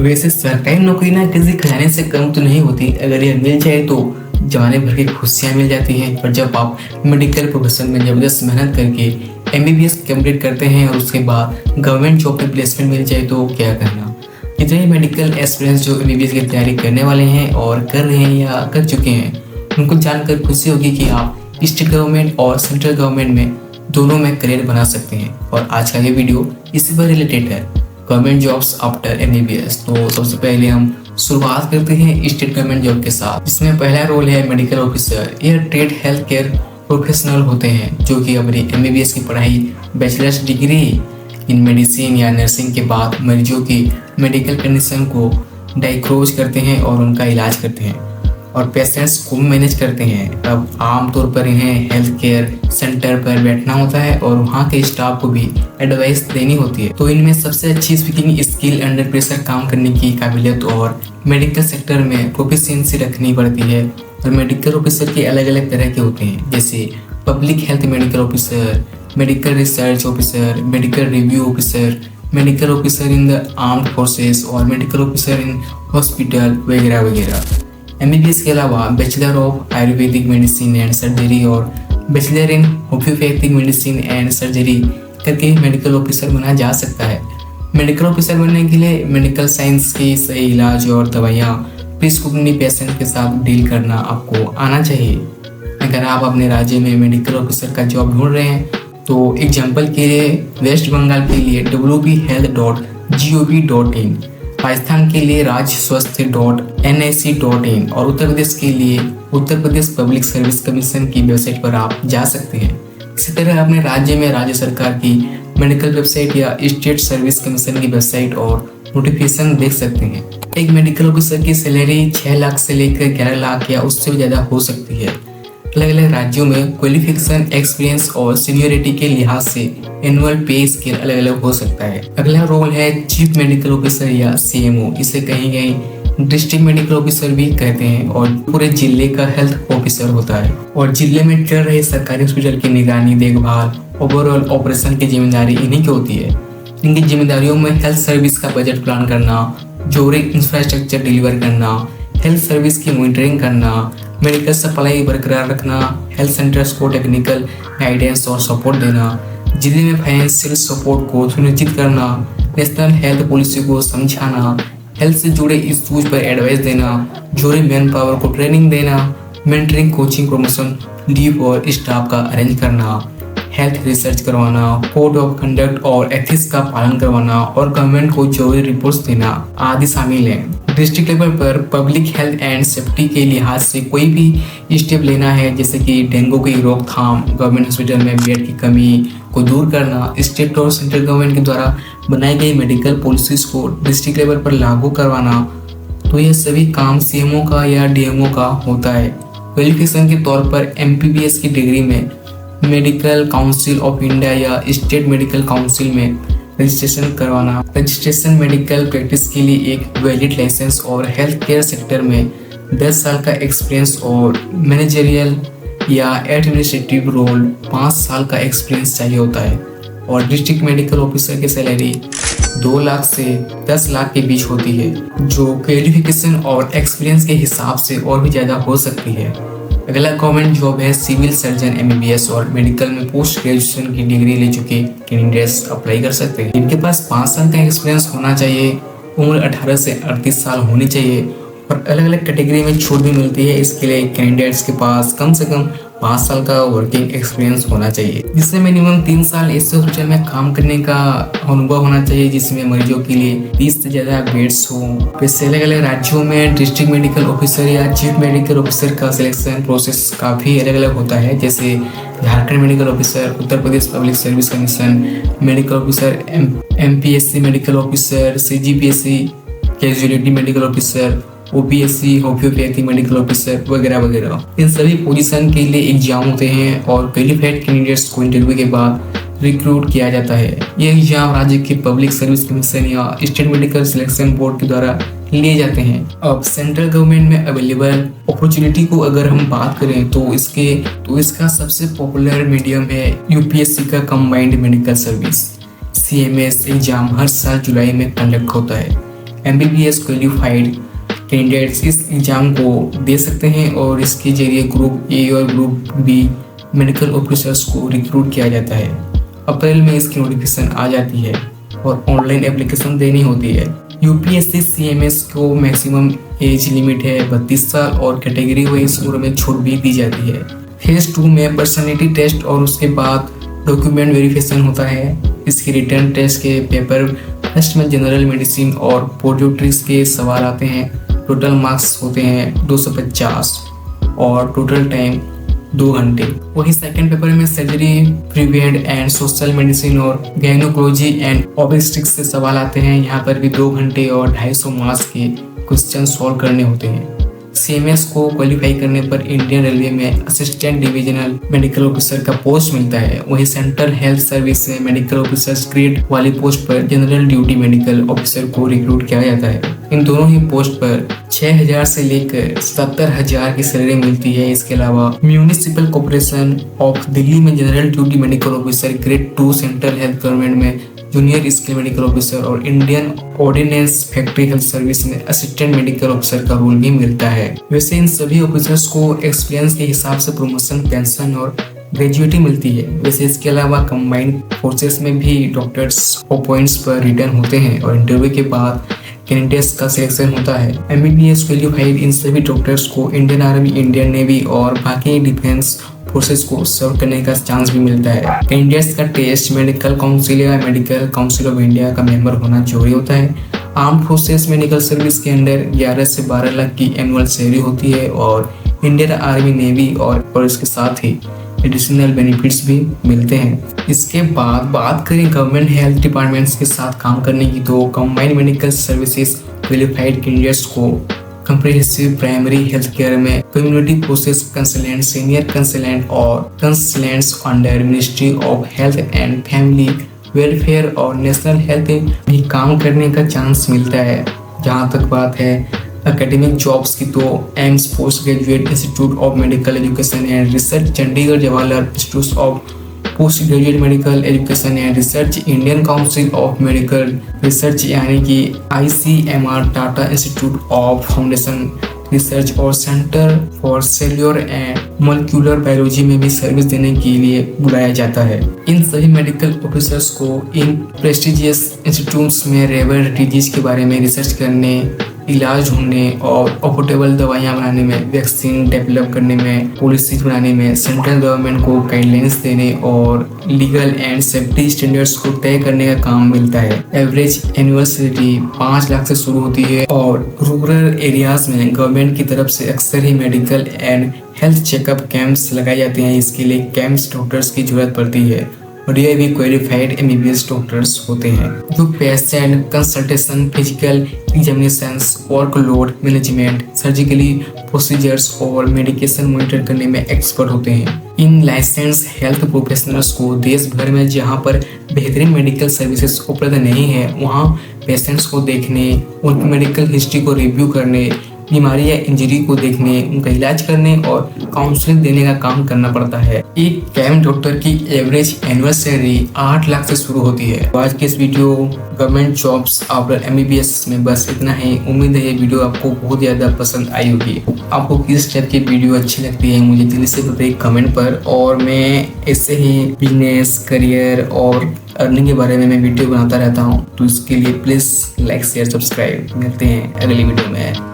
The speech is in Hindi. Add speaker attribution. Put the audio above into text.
Speaker 1: वैसे सरकारी नौकरी ना किसी खजाने से कम तो नहीं होती। अगर यह मिल जाए तो जमाने भर की खुशियाँ मिल जाती हैं। पर जब आप मेडिकल प्रोफेशन में ज़बरदस्त मेहनत करके MBBS कंप्लीट करते हैं और उसके बाद गवर्नमेंट जॉब में प्लेसमेंट मिल जाए तो क्या करना। जितने मेडिकल एस्पिरेंट्स जो MBBS की तैयारी करने वाले हैं और कर रहे हैं या कर चुके हैं, उनको जानकर खुशी होगी कि आप स्टेट गवर्नमेंट और सेंट्रल गवर्नमेंट में दोनों में करियर बना सकते हैं। और आज का ये वीडियो इसी पर रिलेटेड है, गवर्नमेंट जॉब्स आफ्टर MBBS। तो सबसे पहले हम शुरुआत करते हैं स्टेट गवर्नमेंट जॉब के साथ। इसमें पहला रोल है मेडिकल ऑफिसर। यह ट्रेड हेल्थ केयर प्रोफेशनल होते हैं जो कि अपनी MBBS की पढ़ाई बैचलर्स डिग्री इन मेडिसिन या नर्सिंग के बाद मरीजों की मेडिकल कंडीशन को डायग्नोज करते हैं और उनका इलाज करते हैं और पेशेंट्स को मैनेज करते हैं। अब आमतौर पर इन्हें हेल्थ केयर सेंटर पर बैठना होता है और वहाँ के स्टाफ को भी एडवाइस देनी होती है। तो इनमें सबसे अच्छी स्पीकिंग स्किल, अंडर प्रेशर काम करने की काबिलियत और मेडिकल सेक्टर में प्रोफिशिएंसी रखनी पड़ती है। और मेडिकल ऑफिसर के अलग अलग तरह के होते हैं, जैसे public health medical officer, medical research officer, medical review officer, medical officer in the armed forces और मेडिकल ऑफिसर इन हॉस्पिटल वगैरह वगैरह। MBBS के अलावा bachelor of Ayurvedic medicine and surgery और bachelor in homeopathic medicine and surgery करके मेडिकल ऑफिसर बना जा सकता है। मेडिकल ऑफिसर बनने के लिए मेडिकल साइंस की सही इलाज और दवाइयाँ प्रिस्क्रिप्शन पेशेंट के साथ डील करना आपको आना चाहिए। अगर आप अपने राज्य में मेडिकल ऑफिसर का जॉब ढूंढ रहे हैं तो एग्जाम्पल के लिए वेस्ट बंगाल के लिए wbhealth.gov.in, राजस्थान के लिए rajswasthya.nic.in और उत्तर प्रदेश के लिए उत्तर प्रदेश पब्लिक सर्विस कमीशन की वेबसाइट पर आप जा सकते हैं। इसी तरह अपने राज्य में राज्य सरकार की मेडिकल वेबसाइट या स्टेट सर्विस कमीशन की वेबसाइट और नोटिफिकेशन देख सकते हैं। एक मेडिकल ऑफिसर की सैलरी 6 लाख से लेकर 11 लाख या उससे भी ज़्यादा हो सकती है। अलग अलग राज्यों में क्वालिफिकेशन, एक्सपीरियंस और सीनियरिटी के लिहाज से एनुअल पे स्केल अलग अलग हो सकता है। अगला रोल है चीफ मेडिकल ऑफिसर या CMO। इसे कहीं कहीं डिस्ट्रिक्ट मेडिकल ऑफिसर भी कहते हैं और पूरे जिले का हेल्थ ऑफिसर होता है और जिले में चल रहे सरकारी हॉस्पिटल की निगरानी, देखभाल, ओवरऑल ऑपरेशन की जिम्मेदारी इन्हीं की होती है। इनकी जिम्मेदारियों में हेल्थ सर्विस का बजट प्लान करना, जरूरी इंफ्रास्ट्रक्चर डिलीवर करना, हेल्थ सर्विस की मॉनिटरिंग करना, मेडिकल सप्लाई बरकरार रखना, हेल्थ सेंटर्स को टेक्निकल गाइडेंस और सपोर्ट देना, जिले में फाइनेंशियल सपोर्ट को सुनिश्चित करना, नेशनल हेल्थ पॉलिसी को समझाना, हेल्थ से जुड़े इश्यूज पर एडवाइस देना, जरूरी मैन पावर को ट्रेनिंग देना, मेंटरिंग, कोचिंग, प्रमोशन, लीव और स्टाफ का अरेंज करना, हेल्थ रिसर्च करवाना, कोड ऑफ कंडक्ट और एथिक्स का पालन करवाना और गवर्नमेंट को जरूरी रिपोर्ट्स देना आदि शामिल है। डिस्ट्रिक्ट लेवल पर पब्लिक हेल्थ एंड सेफ्टी के लिहाज से कोई भी स्टेप लेना है, जैसे कि डेंगू की रोकथाम, गवर्नमेंट हॉस्पिटल में बेड की कमी को दूर करना, स्टेट और सेंट्रल गवर्नमेंट के द्वारा बनाई गई मेडिकल पॉलिसीज को डिस्ट्रिक्ट लेवल पर लागू करवाना, तो यह सभी काम CMO का या DMO का होता है। क्वालिफिकेशन के तौर पर MBBS की डिग्री में मेडिकल काउंसिल ऑफ इंडिया या स्टेट मेडिकल काउंसिल में रजिस्ट्रेशन करवाना, रजिस्ट्रेशन मेडिकल प्रैक्टिस के लिए एक वैलिड लाइसेंस और हेल्थ केयर सेक्टर में 10 साल का एक्सपीरियंस और मैनेजरियल या एडमिनिस्ट्रेटिव रोल 5 साल का एक्सपीरियंस चाहिए होता है। और डिस्ट्रिक्ट मेडिकल ऑफिसर की सैलरी 2 लाख से 10 लाख के बीच होती है, जो क्वालिफिकेशन और एक्सपीरियंस के हिसाब से और भी ज़्यादा हो सकती है। अगला गवर्नमेंट जॉब है सिविल सर्जन MBBS और मेडिकल में पोस्ट ग्रेजुएशन की डिग्री ले चुके कैंडिडेट्स अप्लाई कर सकते हैं। इनके पास 5 साल का एक्सपीरियंस होना चाहिए, उम्र 18 से 38 साल होनी चाहिए और अलग अलग कैटेगरी में छूट भी मिलती है। इसके लिए कैंडिडेट्स के पास कम से कम 5 साल का वर्किंग एक्सपीरियंस होना चाहिए, जिसमें मिनिमम 3 साल ऐसे हॉस्पिटल में काम करने का अनुभव होना चाहिए जिसमें मरीजों के लिए 30 से ज़्यादा बेड्स हों। वैसे अलग अलग राज्यों में डिस्ट्रिक्ट मेडिकल ऑफिसर या चीफ मेडिकल ऑफिसर का सिलेक्शन प्रोसेस काफ़ी अलग अलग होता है, जैसे Jharkhand medical officer, Uttar Pradesh public service commission medical officer, MPSC medical officer, CGPSC casualty medical officer, OPSC homeopathic medical officer वगैरह वगैरह। इन सभी पोजीशन के लिए एग्जाम होते हैं और क्वालिफाइड कैंडिडेट्स को इंटरव्यू के बाद रिक्रूट किया जाता है। ये एग्जाम राज्य के पब्लिक सर्विस कमीशन या स्टेट मेडिकल सिलेक्शन बोर्ड के द्वारा लिए जाते हैं। अब सेंट्रल गवर्नमेंट में अवेलेबल अपॉर्चुनिटी को अगर हम बात करें तो इसका सबसे पॉपुलर मीडियम है UPSC का combined medical service. CMS exam हर साल जुलाई में कंडक्ट होता है। MBBS क्वालिफाइड कैंडिडेट्स इस एग्ज़ाम को दे सकते हैं और इसके जरिए ग्रुप ए और ग्रुप बी मेडिकल ऑफिसर्स को रिक्रूट किया जाता है। अप्रैल में इसकी नोटिफिकेशन आ जाती है और ऑनलाइन एप्लीकेशन देनी होती है। UPSC CMS को मैक्सिमम एज लिमिट है 32 साल और कैटेगरी वाइज उम्र में छूट भी दी जाती है। फेज 2 में पर्सनैलिटी टेस्ट और उसके बाद डॉक्यूमेंट वेरिफिकेशन होता है। इसके रिटर्न टेस्ट के पेपर फर्स्ट में जनरल मेडिसिन और पोडियोट्रिक्स के सवाल आते हैं। टोटल मार्क्स होते हैं 250 और टोटल टाइम 2 घंटे। वही सेकंड पेपर में surgery, prevent and social medicine और गायनोकोलॉजी एंड ऑब्स्टेट्रिक्स से सवाल आते हैं। यहाँ पर भी 2 घंटे और 250 मार्क्स के क्वेश्चन सॉल्व करने होते हैं। CMS को क्वालिफाई करने पर इंडियन रेलवे में असिस्टेंट डिविजनल मेडिकल ऑफिसर का पोस्ट मिलता है। वही सेंट्रल हेल्थ सर्विस में मेडिकल ऑफिसर ग्रेड वाली पोस्ट पर जनरल ड्यूटी मेडिकल ऑफिसर को रिक्रूट किया जाता है। इन दोनों ही पोस्ट पर 6000 से लेकर 77,000 की सैलरी मिलती है। इसके अलावा म्यूनिसिपल कॉर्पोरेशन ऑफ दिल्ली में general duty medical officer grade 2, central health government में जूनियर स्किल मेडिकल ऑफिसर और Indian ordnance factory health service में असिस्टेंट मेडिकल ऑफिसर का रोल भी मिलता है। वैसे इन सभी ऑफिसर्स को एक्सपीरियंस के हिसाब से प्रमोशन, पेंशन और ग्रेजुएटी मिलती है। वैसे इसके अलावा कंबाइंड फोर्सेस में भी डॉक्टर्स अपॉइंट्स पर रिटर्न होते हैं और इंटरव्यू के बाद कैंडिडेट्स का सिलेक्शन होता है। MBBS क्वालिफाइड इन सभी डॉक्टर्स को इंडियन आर्मी, इंडियन नेवी और बाकी डिफेंस फोर्सेस को सर्व करने का चांस भी मिलता है। कैंडिडेट्स का टेस्ट मेडिकल काउंसिल या मेडिकल काउंसिल ऑफ इंडिया का मेंबर होना जरूरी होता है। आर्म्ड फोर्सेस मेडिकल सर्विस के अंडर 11 से 12 लाख की एनुअल सैलरी होती है और इंडियन आर्मी, नेवी और इसके साथ ही एडिशनल बेनिफिट्स भी मिलते हैं। इसके बाद बात करें गवर्नमेंट हेल्थ डिपार्टमेंट्स के साथ काम करने की, तो combined medical services qualified candidates को कंप्रिहेंसिव प्राइमरी हेल्थ केयर में community process consultant, senior consultant और consultants under ministry of health and family welfare और नेशनल हेल्थ भी काम करने का चांस मिलता है। जहाँ तक बात है एकेडमिक जॉब्स की, तो AIIMS post graduate institute of medical education and research, Chandigarh Jawaharlal institute of post graduate medical education and research, Indian council of medical research यानी कि ICMR, Tata institute of foundation research और centre for cellular and molecular biology में भी सर्विस देने के लिए बुलाया जाता है। इन सभी मेडिकल ऑफिसर्स को इन प्रेस्टिजियस इंस्टीट्यूट्स में रेयर डिजीज के बारे में रिसर्च करने, इलाज ढूंढने और अफोर्डेबल दवाइयाँ बनाने में, वैक्सीन डेवलप करने में, पॉलिसीज बनाने में, सेंट्रल गवर्नमेंट को गाइडलाइंस देने और लीगल एंड सेफ्टी स्टैंडर्ड्स को तय करने का काम मिलता है। एवरेज एनुअल सैलरी 5 लाख से शुरू होती है और रूरल एरियाज में गवर्नमेंट की तरफ से अक्सर ही medical and health checkup camps लगाए जाते हैं। इसके लिए कैंप्स डॉक्टर्स की जरूरत पड़ती है और ये भी क्वालिफाइड MBBS डॉक्टर्स होते हैं जो patient consultation, physical examinations, workload management, surgically procedures और मेडिकेशन मॉनिटर करने में एक्सपर्ट होते हैं। इन लाइसेंस हेल्थ प्रोफेशनल्स को देश भर में जहां पर बेहतरीन मेडिकल सर्विसेज उपलब्ध नहीं है वहां पेशेंट्स को देखने, उनकी मेडिकल हिस्ट्री को रिव्यू करने, बीमारी या इंजरी को देखने, उनका इलाज करने और काउंसलिंग देने का काम करना पड़ता है। एक कैंप डॉक्टर की एवरेज एनुअल सैलरी 8 लाख से शुरू होती है। तो आज के इस video government jobs after MBBS में बस इतना ही। उम्मीद है ये वीडियो आपको बहुत ज़्यादा पसंद आई होगी। आपको किस टाइप की वीडियो अच्छी लगती है मुझे जल्दी से बताइए कमेंट पर, और मैं ऐसे ही बिजनेस, करियर और अर्निंग के बारे में मैं वीडियो बनाता रहता हूँ। तो इसके लिए प्लीज़ लाइक, शेयर, सब्सक्राइब। मिलते हैं अगली वीडियो में।